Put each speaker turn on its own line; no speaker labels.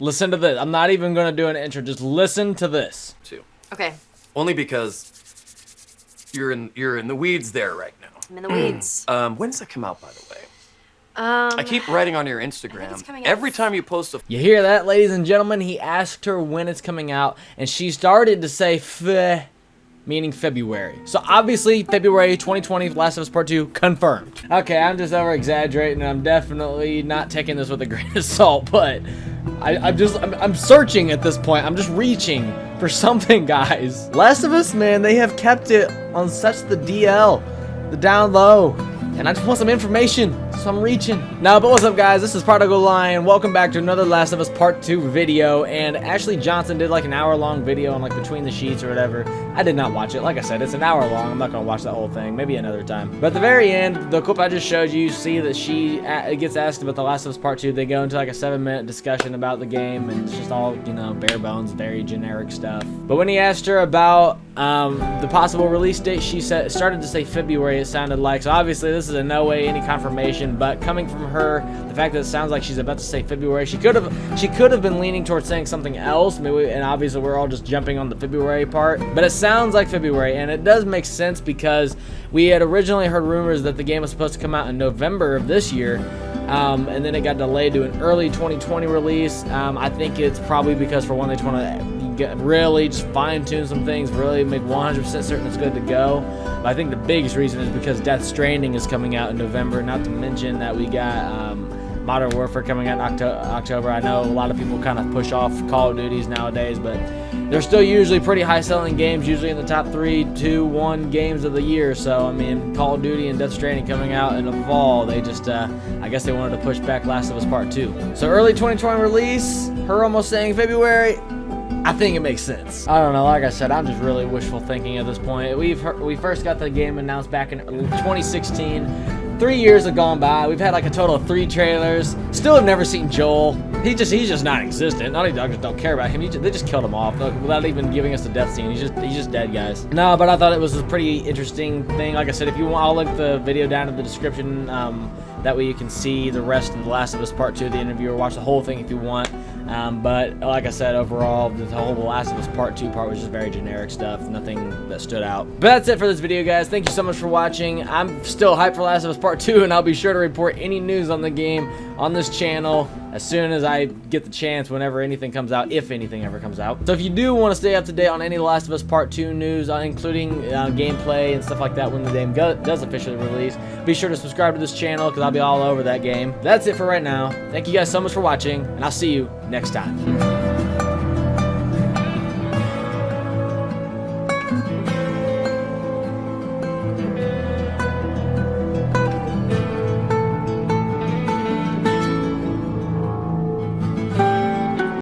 Listen to this. I'm not even gonna do an intro. Just listen to this.
Too.
Okay.
Only because you're in the weeds there right now.
I'm in the weeds.
When does that come out, by the way? I keep writing on your Instagram.
it's coming out.
Every time you post a
You hear that, ladies and gentlemen? He asked her when it's coming out, and she started to say "feh," meaning February. So obviously, February 2020, Last of Us Part 2, confirmed. Okay, I'm just over-exaggerating, and I'm definitely not taking this with a grain of salt, but I'm searching at this point. I'm just reaching for something, guys. Last of Us, man, they have kept it on such the DL, the down low. And I just want some information, so I'm reaching. Now, but what's up, guys? This is Prodigal Lion. Welcome back to another Last of Us Part 2 video. And Ashley Johnson did like an hour-long video on like Between the Sheets or whatever. I did not watch it. Like I said, it's an hour long. I'm not gonna watch that whole thing. Maybe another time. But at the very end, the clip I just showed you, see that she gets asked about The Last of Us Part 2. They go into like a 7-minute discussion about the game, and it's just all, you know, bare bones, very generic stuff. But when he asked her about the possible release date, she started to say February, it sounded like. So obviously this is in no way any confirmation, but coming from her, the fact that it sounds like she's about to say February, she could have been leaning towards saying something else, maybe, and obviously we're all just jumping on the February part, but it sounds like February, and it does make sense because we had originally heard rumors that the game was supposed to come out in November of this year, and then it got delayed to an early 2020 release. I think it's probably because, for one, they just want to really just fine-tune some things, really make 100% certain it's good to go. But I think the biggest reason is because Death Stranding is coming out in November, not to mention that we got Modern Warfare coming out in October. I know a lot of people kind of push off Call of Duties nowadays, but they're still usually pretty high-selling games, usually in the top 3, 2, 1 games of the year. So, I mean, Call of Duty and Death Stranding coming out in the fall, they just, I guess they wanted to push back Last of Us Part 2. So, early 2020 release, her almost saying February, I think it makes sense. I don't know, like I said, I'm just really wishful thinking at this point. We first got the game announced back in 2016. 3 years have gone by. We've had like a total of 3 trailers. Still have never seen Joel. He's just non-existent. Naughty Dog just don't care about him. They just killed him off without even giving us the death scene. He's just dead, guys. No, but I thought it was a pretty interesting thing. Like I said, if you want, I'll link the video down in the description. That way you can see the rest of The Last of Us Part 2 of the interview, or watch the whole thing if you want. But like I said, overall, the whole The Last of Us Part 2 part was just very generic stuff. Nothing that stood out. But that's it for this video, guys. Thank you so much for watching. I'm still hyped for Last of Us Part 2, and I'll be sure to report any news on the game on this channel as soon as I get the chance, whenever anything comes out, if anything ever comes out. So if you do want to stay up to date on any Last of Us Part 2 news, including gameplay and stuff like that when the game does officially release, be sure to subscribe to this channel because I'll be all over that game. That's it for right now. Thank you guys so much for watching, and I'll see you next time.